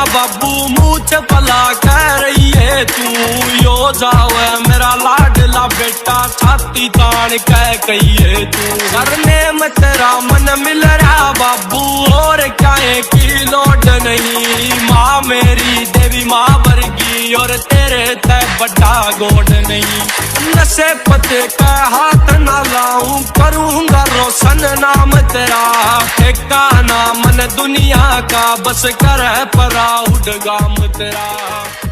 बाबू मुँह च भला कह रही है तू, यो जावे मेरा लाडला बेटा छाती तान कह कहिए तू। करने में तेरा मन मिल रहा बाबू और क्या की लोड नहीं, माँ मेरी देवी माँ वर्गी और तेरे तय बड़ा गोड नहीं। नशे पते का हाथ ना लाऊं करूंगा रोशन नाम तेरा, ठेका ना मन दुनिया का बस कर प्राउड गाम तेरा।